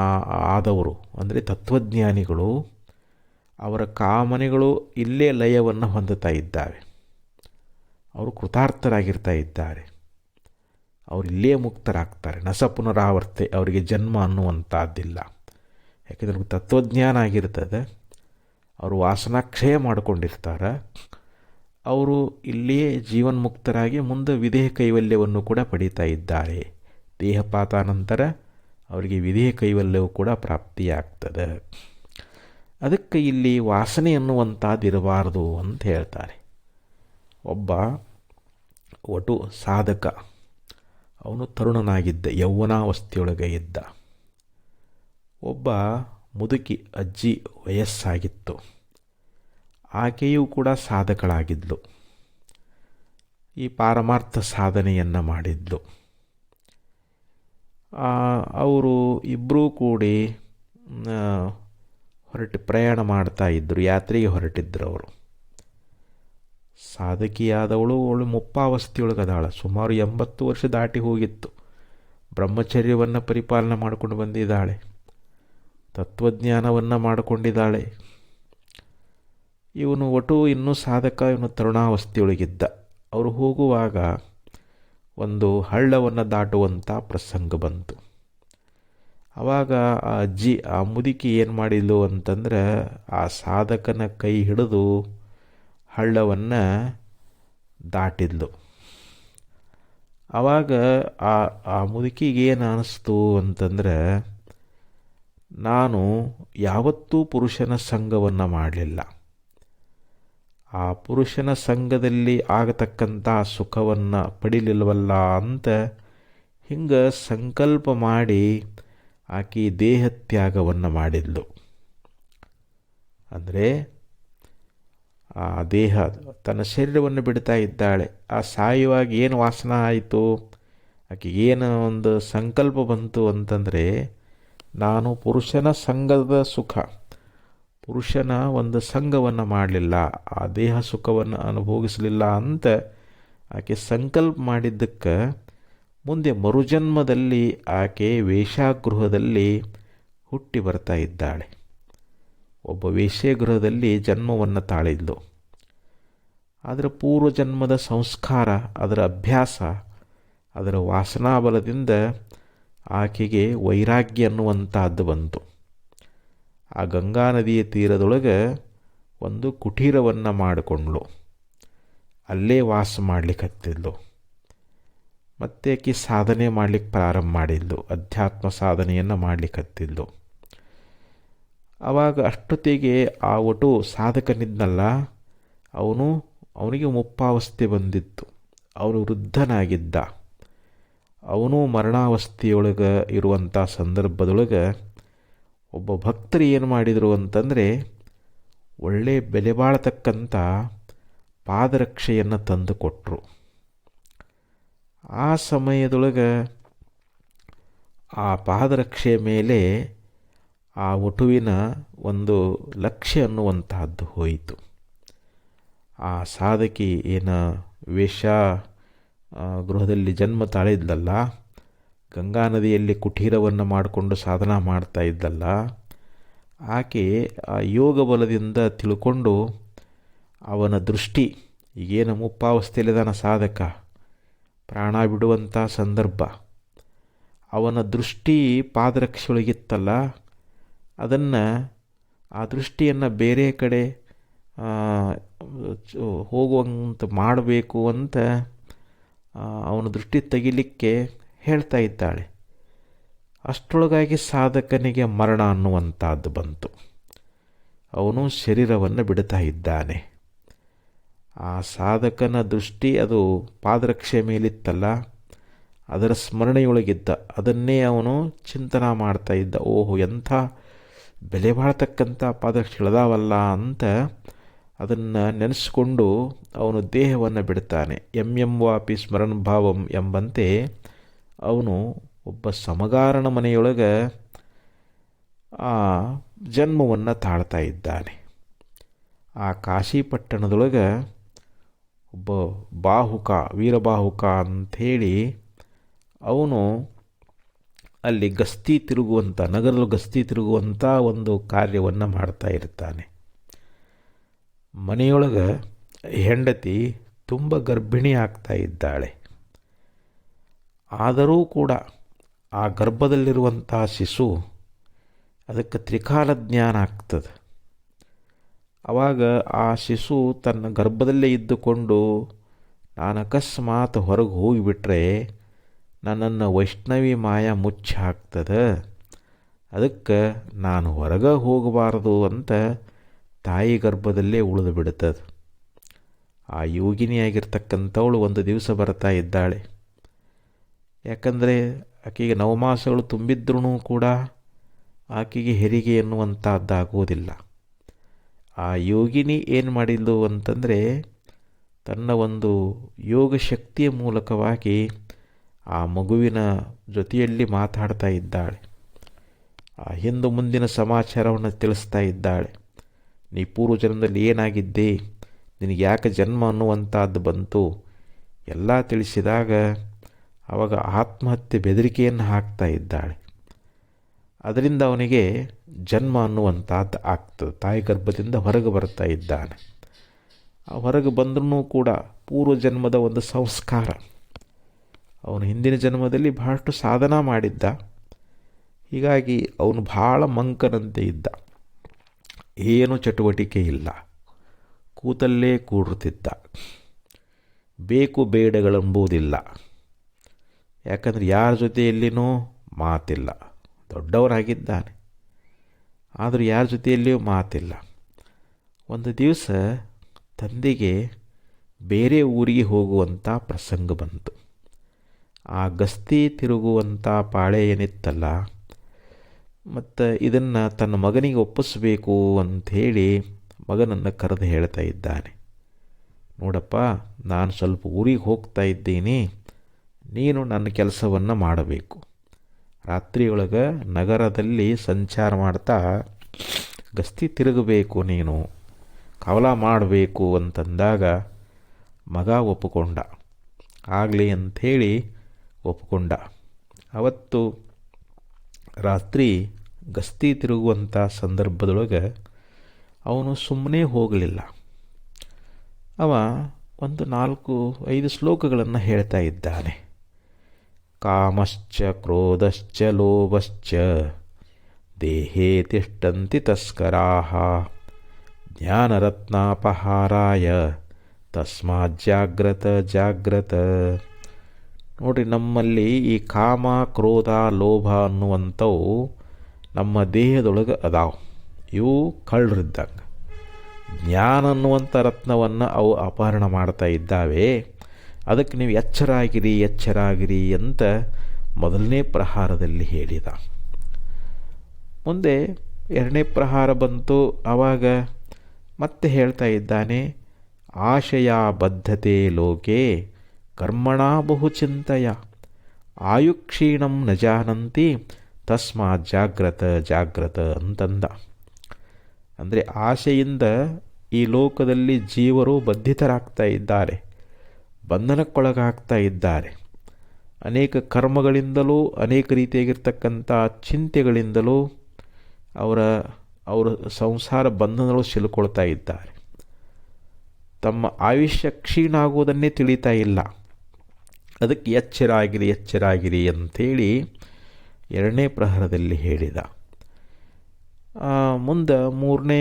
ಆದವರು ಅಂದರೆ ತತ್ವಜ್ಞಾನಿಗಳು, ಅವರ ಕಾಮನೆಗಳು ಇಲ್ಲೇ ಲಯವನ್ನು ಹೊಂದುತ್ತಾ ಇದ್ದಾವೆ. ಅವರು ಕೃತಾರ್ಥರಾಗಿರ್ತಾ ಇದ್ದಾರೆ, ಅವರು ಇಲ್ಲೇ ಮುಕ್ತರಾಗ್ತಾರೆ. ನಸ ಪುನರಾವರ್ತೆ, ಅವರಿಗೆ ಜನ್ಮ ಅನ್ನುವಂಥದ್ದಿಲ್ಲ. ಯಾಕೆಂದ್ರೆ ಅವ್ರಿಗೆ ತತ್ವಜ್ಞಾನ ಆಗಿರ್ತದೆ. ಅವರು ವಾಸನಾಕ್ಷಯ ಮಾಡಿಕೊಂಡಿರ್ತಾರೆ. ಅವರು ಇಲ್ಲಿಯೇ ಜೀವನ್ಮುಕ್ತರಾಗಿ ಮುಂದೆ ವಿದೇಹ ಕೈವಲ್ಯವನ್ನು ಕೂಡ ಪಡೀತಾ ಇದ್ದಾರೆ. ದೇಹಪಾತ ನಂತರ ಅವರಿಗೆ ವಿದೇಹ ಕೈವಲ್ಯವು ಕೂಡ ಪ್ರಾಪ್ತಿಯಾಗ್ತದೆ. ಅದಕ್ಕೆ ಇಲ್ಲಿ ವಾಸನೆ ಅನ್ನುವಂಥದ್ದಿರಬಾರ್ದು ಅಂತ ಹೇಳ್ತಾರೆ. ಒಬ್ಬ ಒಟು ಸಾಧಕ, ಅವನು ತರುಣನಾಗಿದ್ದ, ಯೌವನಾವಸ್ಥೆಯೊಳಗೆ ಇದ್ದ. ಒಬ್ಬ ಮುದುಕಿ ಅಜ್ಜಿ ವಯಸ್ಸಾಗಿತ್ತು. ಆಕೆಯೂ ಕೂಡ ಸಾಧಕಳಾಗಿದ್ಲು. ಈ ಪಾರಮಾರ್ಥ ಸಾಧನೆಯನ್ನು ಮಾಡಿದ್ಲು. ಅವರು ಇಬ್ಬರೂ ಕೂಡಿ ಪ್ರಯಾಣ ಮಾಡ್ತಾ ಇದ್ದರು, ಯಾತ್ರೆಗೆ ಹೊರಟಿದ್ದರು. ಅವರು ಸಾಧಕಿಯಾದವಳು ಮುಪ್ಪಾವಸ್ಥೆಯೊಳಗದಾಳ. ಸುಮಾರು 80 ವರ್ಷ ದಾಟಿ ಹೋಗಿತ್ತು. ಬ್ರಹ್ಮಚರ್ಯವನ್ನು ಪರಿಪಾಲನೆ ಮಾಡಿಕೊಂಡು ಬಂದಿದ್ದಾಳೆ. ತತ್ವಜ್ಞಾನವನ್ನು ಮಾಡಿಕೊಂಡಿದ್ದಾಳೆ. ಇವನು ಒಟ್ಟು ಇನ್ನೂ ಸಾಧಕ, ಇವನು ತರುಣಾವಸ್ಥೆಯೊಳಗಿದ್ದ. ಅವರು ಹೋಗುವಾಗ ಒಂದು ಹಳ್ಳವನ್ನು ದಾಟುವಂಥ ಪ್ರಸಂಗ ಬಂತು. ಆವಾಗ ಆ ಅಜ್ಜಿ, ಆ ಮುದುಕಿ ಏನು ಮಾಡಿದ್ಲು ಅಂತಂದ್ರೆ, ಆ ಸಾಧಕನ ಕೈ ಹಿಡಿದು ಹಳ್ಳವನ್ನು ದಾಟಿದ್ಲು. ಆವಾಗ ಆ ಮುದುಕಿಗೆ ಏನು ಅನ್ನಿಸ್ತು ಅಂತಂದ್ರೆ, ನಾನು ಯಾವತ್ತೂ ಪುರುಷನ ಸಂಘವನ್ನು ಮಾಡಲಿಲ್ಲ. ಆ ಪುರುಷನ ಸಂಘದಲ್ಲಿ ಆಗತಕ್ಕಂಥ ಸುಖವನ್ನು ಪಡಿಲಿಲ್ವಲ್ಲ ಅಂತ ಹಿಂಗೆ ಸಂಕಲ್ಪ ಮಾಡಿ ಆಕೆ ದೇಹತ್ಯಾಗವನ್ನು ಮಾಡಿದ್ಲು. ಅಂದರೆ ಆ ದೇಹ, ತನ್ನ ಶರೀರವನ್ನು ಬಿಡ್ತಾ ಇದ್ದಾಳೆ. ಆ ಸಾಯುವಾಗ ಏನು ವಾಸನ ಆಯಿತು, ಆಕೆಗೆ ಏನು ಒಂದು ಸಂಕಲ್ಪ ಬಂತು ಅಂತಂದರೆ, ನಾನು ಪುರುಷನ ಸಂಘದ ಸುಖ, ಪುರುಷನ ಒಂದು ಸಂಘವನ್ನು ಮಾಡಲಿಲ್ಲ, ಆ ದೇಹ ಸುಖವನ್ನು ಅನುಭವಿಸಲಿಲ್ಲ ಅಂತ ಆಕೆ ಸಂಕಲ್ಪ ಮಾಡಿದ್ದಕ್ಕೆ ಮುಂದೆ ಮರುಜನ್ಮದಲ್ಲಿ ಆಕೆ ವೇಶ್ಯಾಗೃಹದಲ್ಲಿ ಹುಟ್ಟಿ ಬರ್ತಾ ಇದ್ದಾಳೆ. ಒಬ್ಬ ವೇಶ್ಯಾಗೃಹದಲ್ಲಿ ಜನ್ಮವನ್ನು ತಾಳಿದ್ಲು. ಅದರ ಪೂರ್ವಜನ್ಮದ ಸಂಸ್ಕಾರ, ಅದರ ಅಭ್ಯಾಸ, ಅದರ ವಾಸನಾಬಲದಿಂದ ಆಕೆಗೆ ವೈರಾಗ್ಯ ಅನ್ನುವಂಥದ್ದು ಬಂತು. ಆ ಗಂಗಾ ನದಿಯ ತೀರದೊಳಗೆ ಒಂದು ಕುಟೀರವನ್ನು ಮಾಡಿಕೊಂಡ್ಳು. ಅಲ್ಲೇ ವಾಸ ಮಾಡಲಿಕ್ಕತ್ತಿದ್ಲು. ಮತ್ತೆ ಆಕೆ ಸಾಧನೆ ಮಾಡಲಿಕ್ಕೆ ಪ್ರಾರಂಭ ಮಾಡಿದ್ಲು. ಅಧ್ಯಾತ್ಮ ಸಾಧನೆಯನ್ನು ಮಾಡಲಿಕ್ಕತ್ತಿದ್ಲು. ಆವಾಗ ಅಷ್ಟೊತ್ತಿಗೆ ಆ ಒಟ್ಟು ಸಾಧಕನಿದ್ನಲ್ಲ, ಅವನಿಗೆ ಮುಪ್ಪಾವಸ್ಥೆ ಬಂದಿತ್ತು. ಅವನು ವೃದ್ಧನಾಗಿದ್ದ. ಅವನು ಮರಣಾವಸ್ಥೆಯೊಳಗೆ ಇರುವಂಥ ಸಂದರ್ಭದೊಳಗೆ ಒಬ್ಬ ಭಕ್ತರು ಏನು ಮಾಡಿದರು ಅಂತಂದರೆ, ಒಳ್ಳೆ ಬೆಲೆ ಬಾಳತಕ್ಕಂಥ ಪಾದರಕ್ಷೆಯನ್ನು ತಂದು ಕೊಟ್ಟರು. ಆ ಸಮಯದೊಳಗೆ ಆ ಪಾದರಕ್ಷೆಯ ಮೇಲೆ ಆ ವಟುವಿನ ಒಂದು ಲಕ್ಷ್ಯ ಅನ್ನುವಂತಹದ್ದು ಹೋಯಿತು. ಆ ಸಾಧಕಿ ವೇಶ್ಯ ಗೃಹದಲ್ಲಿ ಜನ್ಮ ತಾಳಿದ್ಲಲ್ಲ, ಗಂಗಾ ನದಿಯಲ್ಲಿ ಕುಟೀರವನ್ನು ಮಾಡಿಕೊಂಡು ಸಾಧನ ಮಾಡ್ತಾ ಇದ್ದಲ್ಲ, ಆಕೆ ಆ ಯೋಗ ಬಲದಿಂದ ತಿಳ್ಕೊಂಡು ಅವನ ದೃಷ್ಟಿ, ಈಗೇನು ಮುಪ್ಪಾವಸ್ಥೆಯಲ್ಲಿದ್ದಾನ ಸಾಧಕ, ಪ್ರಾಣ ಬಿಡುವಂಥ ಸಂದರ್ಭ, ಅವನ ದೃಷ್ಟಿ ಪಾದರಕ್ಷೆಯೊಳಗಿತ್ತಲ್ಲ, ಆ ದೃಷ್ಟಿಯನ್ನು ಬೇರೆ ಕಡೆ ಹೋಗುವಂತ ಮಾಡಬೇಕು ಅಂತ ಅವನ ದೃಷ್ಟಿ ತೆಗಿಲಿಕ್ಕೆ ಹೇಳ್ತಾ ಇದ್ದಾಳೆ. ಅಷ್ಟರೊಳಗಾಗಿ ಸಾಧಕನಿಗೆ ಮರಣ ಅನ್ನುವಂಥದ್ದು ಬಂತು. ಅವನು ಶರೀರವನ್ನು ಬಿಡ್ತಾ ಇದ್ದಾನೆ. ಆ ಸಾಧಕನ ದೃಷ್ಟಿ ಅದು ಪಾದರಕ್ಷೆ ಮೇಲಿತ್ತಲ್ಲ, ಅದರ ಸ್ಮರಣೆಯೊಳಗಿದ್ದ. ಅದನ್ನೇ ಅವನು ಚಿಂತನೆ ಮಾಡ್ತಾ ಇದ್ದ. ಓಹೋ, ಎಂಥ ಬೆಲೆ ಬಾಳ್ತಕ್ಕಂಥ ಪಾದರಕ್ಷೆಗಳದಾವಲ್ಲ ಅಂತ ಅದನ್ನು ನೆನೆಸ್ಕೊಂಡು ಅವನು ದೇಹವನ್ನು ಬಿಡ್ತಾನೆ. ವಾಪಿ ಸ್ಮರಣ ಭಾವಂ ಎಂಬಂತೆ ಅವನು ಒಬ್ಬ ಸಮಗಾರಣ ಮನೆಯೊಳಗೆ ಆ ಜನ್ಮವನ್ನು ತಾಳ್ತಾ ಇದ್ದಾನೆ. ಆ ಕಾಶಿಪಟ್ಟಣದೊಳಗೆ ಒಬ್ಬ ಬಾಹುಕ, ವೀರಬಾಹುಕ ಅಂಥೇಳಿ ಅವನು ಅಲ್ಲಿ ಗಸ್ತಿ ತಿರುಗುವಂಥ, ನಗರದಲ್ಲಿ ಗಸ್ತಿ ತಿರುಗುವಂಥ ಒಂದು ಕಾರ್ಯವನ್ನು ಮಾಡ್ತಾ ಇರ್ತಾನೆ. ಮನೆಯೊಳಗೆ ಹೆಂಡತಿ ತುಂಬ ಗರ್ಭಿಣಿ ಆಗ್ತಾ ಇದ್ದಾಳೆ. ಆದರೂ ಕೂಡ ಆ ಗರ್ಭದಲ್ಲಿರುವಂಥ ಶಿಶು ಅದಕ್ಕೆ ತ್ರಿಕಾಲ ಜ್ಞಾನ ಆಗ್ತದೆ. ಆವಾಗ ಆ ಶಿಶು ತನ್ನ ಗರ್ಭದಲ್ಲೇ ಇದ್ದುಕೊಂಡು ನಾನು ಅಕಸ್ಮಾತ್ ಹೊರಗೆ ಹೋಗಿಬಿಟ್ರೆ ನನ್ನನ್ನು ವೈಷ್ಣವಿ ಮಾಯ ಮುಚ್ಚಿ ಹಾಕ್ತದೆ, ಅದಕ್ಕೆ ನಾನು ಹೊರಗೆ ಹೋಗಬಾರದು ಅಂತ ತಾಯಿ ಗರ್ಭದಲ್ಲೇ ಉಳಿದು ಬಿಡುತ್ತದೆ. ಆ ಯೋಗಿನಿಯಾಗಿರ್ತಕ್ಕಂಥವಳು ಒಂದು ದಿವಸ ಬರ್ತಾ ಇದ್ದಾಳೆ. ಯಾಕಂದರೆ ಆಕೆಗೆ ನವಮಾಸಗಳು ತುಂಬಿದ್ರೂ ಕೂಡ ಆಕೆಗೆ ಹೆರಿಗೆ ಎನ್ನುವಂಥದ್ದಾಗುವುದಿಲ್ಲ. ಆ ಯೋಗಿನಿ ಏನು ಮಾಡಿದ್ಲು ಅಂತಂದರೆ ತನ್ನ ಒಂದು ಯೋಗ ಶಕ್ತಿಯ ಮೂಲಕವಾಗಿ ಆ ಮಗುವಿನ ಜೊತೆಯಲ್ಲಿ ಮಾತಾಡ್ತಾ ಇದ್ದಾಳೆ. ಆ ಹಿಂದು ಮುಂದಿನ ಸಮಾಚಾರವನ್ನು ತಿಳಿಸ್ತಾ ಇದ್ದಾಳೆ. ನೀ ಪೂರ್ವ ಜನ್ಮದಲ್ಲಿ ಏನಾಗಿದ್ದೆ, ನಿನಗೆ ಯಾಕೆ ಜನ್ಮ ಅನ್ನುವಂಥದ್ದು ಬಂತು ಎಲ್ಲ ತಿಳಿಸಿದಾಗ ಆವಾಗ ಆತ್ಮಹತ್ಯೆ ಬೆದರಿಕೆಯನ್ನು ಹಾಕ್ತಾ ಇದ್ದಾಳೆ. ಅದರಿಂದ ಅವನಿಗೆ ಜನ್ಮ ಅನ್ನುವಂಥದ್ದು ಆಗ್ತದೆ. ತಾಯಿ ಗರ್ಭದಿಂದ ಹೊರಗೆ ಬರ್ತಾ ಇದ್ದಾನೆ. ಆ ಹೊರಗೆ ಬಂದ್ರೂ ಕೂಡ ಪೂರ್ವ ಜನ್ಮದ ಒಂದು ಸಂಸ್ಕಾರ. ಅವನು ಹಿಂದಿನ ಜನ್ಮದಲ್ಲಿ ಬಹಳಷ್ಟು ಸಾಧನ ಮಾಡಿದ್ದ. ಹೀಗಾಗಿ ಅವನು ಭಾಳ ಮಂಕನಂತೆ ಇದ್ದ. ಏನು ಚಟುವಟಿಕೆ ಇಲ್ಲ, ಕೂತಲ್ಲೇ ಕೂಡುತ್ತಿದ್ದ. ಬೇಕು ಬೇಡಗಳೆಂಬುದಿಲ್ಲ. ಯಾಕಂದರೆ ಯಾರ ಜೊತೆಯಲ್ಲಿನೂ ಮಾತಿಲ್ಲ. ದೊಡ್ಡವನಾಗಿದ್ದಾನೆ, ಆದರೂ ಯಾರ ಜೊತೆಯಲ್ಲಿಯೂ ಮಾತಿಲ್ಲ. ಒಂದು ದಿವಸ ತಂದೆಗೆ ಬೇರೆ ಊರಿಗೆ ಹೋಗುವಂಥ ಪ್ರಸಂಗ ಬಂತು. ಆ ಗಸ್ತಿ ತಿರುಗುವಂಥ ಪಾಳೆ ಏನಿತ್ತಲ್ಲ, ಮತ್ತು ಇದನ್ನು ತನ್ನ ಮಗನಿಗೆ ಒಪ್ಪಿಸಬೇಕು ಅಂಥೇಳಿ ಮಗನನ್ನು ಕರೆದು ಹೇಳ್ತಾ ಇದ್ದಾನೆ. ನೋಡಪ್ಪ, ನಾನು ಸ್ವಲ್ಪ ಊರಿಗೆ ಹೋಗ್ತಾ ಇದ್ದೀನಿ, ನೀನು ನನ್ನ ಕೆಲಸವನ್ನು ಮಾಡಬೇಕು. ರಾತ್ರಿಯೊಳಗೆ ನಗರದಲ್ಲಿ ಸಂಚಾರ ಮಾಡ್ತಾ ಗಸ್ತಿ ತಿರುಗಬೇಕು, ನೀನು ಕವಲ ಮಾಡಬೇಕು ಅಂತಂದಾಗ ಮಗ ಒಪ್ಪಿಕೊಂಡ. ಆಗಲಿ ಅಂಥೇಳಿ ಒಪ್ಪಿಕೊಂಡ. ಅವತ್ತು ರಾತ್ರಿ ಗಸ್ತಿ ತಿರುಗುವಂಥ ಸಂದರ್ಭದೊಳಗೆ ಅವನು ಸುಮ್ಮನೆ ಹೋಗಲಿಲ್ಲ. ಅವ ಒಂದು 4-5 ಶ್ಲೋಕಗಳನ್ನು ಹೇಳ್ತಾ ಇದ್ದಾನೆ. ಕಾಮಶ್ಚ ಕ್ರೋಧಶ್ಚ ಲೋಭಶ್ಚ ದೇಹೇ ತಿಷ್ಟಂತಿ ತಸ್ಕರಾಃ ಜ್ಞಾನರತ್ನಾಪಹಾರಾಯ ತಸ್ಮಾತ್ ಜಾಗ್ರತ ಜಾಗ್ರತ. ನೋಡಿರಿ, ನಮ್ಮಲ್ಲಿ ಈ ಕಾಮ ಕ್ರೋಧ ಲೋಭ ಅನ್ನುವಂಥವು ನಮ್ಮ ದೇಹದೊಳಗೆ ಅದಾವ. ಇವು ಕಳ್ಳರಿದ್ದಂಗೆ. ಜ್ಞಾನ ಅನ್ನುವಂಥ ರತ್ನವನ್ನು ಅವು ಅಪಹರಣ ಮಾಡ್ತಾ ಇದ್ದಾವೆ. ಅದಕ್ಕೆ ನೀವು ಎಚ್ಚರಾಗಿರಿ ಎಚ್ಚರಾಗಿರಿ ಅಂತ ಮೊದಲನೇ ಪ್ರಹಾರದಲ್ಲಿ ಹೇಳಿದ. ಮುಂದೆ 2ನೇ ಪ್ರಹಾರ ಬಂತು. ಆವಾಗ ಮತ್ತೆ ಹೇಳ್ತಾ ಇದ್ದಾನೆ, ಆಶಯ ಬದ್ಧತೆ ಲೋಕೆ ಕರ್ಮಣ ಬಹುಚಿಂತೆಯ ಆಯುಕ್ಷೀಣಂ ನ ಜಾನಂತಿ ತಸ್ಮಾತ್ ಜಾಗ್ರತ ಜಾಗ್ರತ ಅಂತಂದ. ಅಂದರೆ ಆಶೆಯಿಂದ ಈ ಲೋಕದಲ್ಲಿ ಜೀವರು ಬಂಧಿತರಾಗ್ತಾ ಇದ್ದಾರೆ, ಬಂಧನಕ್ಕೊಳಗಾಗ್ತಾ ಇದ್ದಾರೆ. ಅನೇಕ ಕರ್ಮಗಳಿಂದಲೂ ಅನೇಕ ರೀತಿಯಾಗಿರ್ತಕ್ಕಂಥ ಚಿಂತೆಗಳಿಂದಲೂ ಅವರ ಸಂಸಾರ ಬಂಧನಗಳು ಸಿಲುಕೊಳ್ತಾ ಇದ್ದಾರೆ. ತಮ್ಮ ಆಯುಷ್ಯ ಕ್ಷೀಣ ಆಗುವುದನ್ನೇ ತಿಳಿತಾ ಇಲ್ಲ. ಅದಕ್ಕೆ ಎಚ್ಚರಾಗಿರಿ ಎಚ್ಚರಾಗಿರಿ ಅಂಥೇಳಿ 2ನೇ ಪ್ರಹರದಲ್ಲಿ ಹೇಳಿದ. ಮುಂದೆ 3ನೇ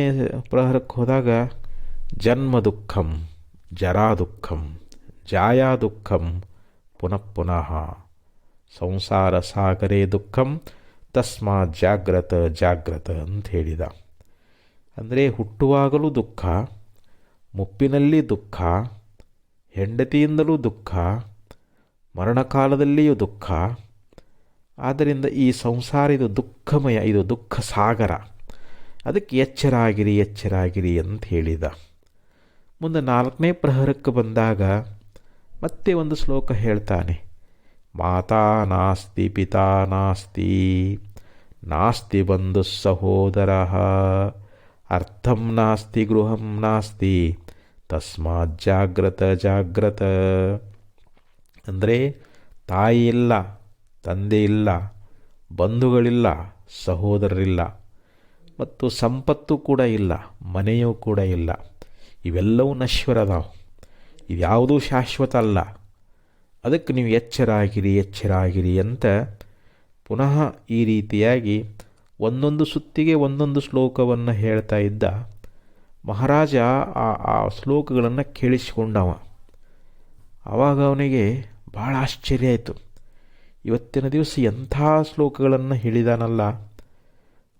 ಪ್ರಹರಕ್ಕೆ ಹೋದಾಗ ಜನ್ಮ ದುಃಖಂ ಜರಾ ದುಃಖಂ ಜಾಯಾ ದುಃಖಂ ಪುನಃ ಪುನಃ ಸಂಸಾರ ಸಾಗರೇ ದುಃಖಂ ತಸ್ಮಾತ್ ಜಾಗ್ರತ ಜಾಗ್ರತ ಅಂತ ಹೇಳಿದ. ಅಂದರೆ ಹುಟ್ಟುವಾಗಲೂ ದುಃಖ, ಮುಪ್ಪಿನಲ್ಲಿ ದುಃಖ, ಹೆಂಡತಿಯಿಂದಲೂ ದುಃಖ, ಮರಣಕಾಲದಲ್ಲಿಯೂ ದುಃಖ. ಆದ್ದರಿಂದ ಈ ಸಂಸಾರ ಇದು ದುಃಖಮಯ, ಇದು ದುಃಖ ಸಾಗರ. ಅದಕ್ಕೆ ಎಚ್ಚರಾಗಿರಿ ಎಚ್ಚರಾಗಿರಿ ಅಂತ ಹೇಳಿದ. ಮುಂದೆ 4ನೇ ಪ್ರಹರಕ್ಕೆ ಬಂದಾಗ ಮತ್ತೆ ಒಂದು ಶ್ಲೋಕ ಹೇಳ್ತಾನೆ. ಮಾತಾ ನಾಸ್ತಿ ಪಿತಾ ನಾಸ್ತಿ ನಾಸ್ತಿ ಬಂಧು ಸಹೋದರ ಅರ್ಥಂ ನಾಸ್ತಿ ಗೃಹಂ ನಾಸ್ತಿ ತಸ್ಮಾತ್ ಜಾಗ್ರತ ಜಾಗ್ರತ. ಅಂದರೆ ತಾಯಿ ಇಲ್ಲ, ತಂದೆ ಇಲ್ಲ, ಬಂಧುಗಳಿಲ್ಲ, ಸಹೋದರರಿಲ್ಲ, ಮತ್ತು ಸಂಪತ್ತು ಕೂಡ ಇಲ್ಲ, ಮನೆಯೂ ಕೂಡ ಇಲ್ಲ. ಇವೆಲ್ಲವೂ ನಶ್ವರದಾವು, ಇವ್ಯಾವುದೂ ಶಾಶ್ವತ ಅಲ್ಲ. ಅದಕ್ಕೆ ನೀವು ಎಚ್ಚರಾಗಿರಿ ಎಚ್ಚರಾಗಿರಿ ಅಂತ ಪುನಃ ಈ ರೀತಿಯಾಗಿ ಒಂದೊಂದು ಸುತ್ತಿಗೆ ಒಂದೊಂದು ಶ್ಲೋಕವನ್ನು ಹೇಳ್ತಾ ಇದ್ದ. ಮಹಾರಾಜ ಆ ಶ್ಲೋಕಗಳನ್ನು ಕೇಳಿಸಿಕೊಂಡವ. ಆವಾಗ ಅವನಿಗೆ ಭಾಳ ಆಶ್ಚರ್ಯ ಆಯಿತು. ಇವತ್ತಿನ ದಿವಸ ಎಂಥ ಶ್ಲೋಕಗಳನ್ನು ಹೇಳಿದಾನಲ್ಲ.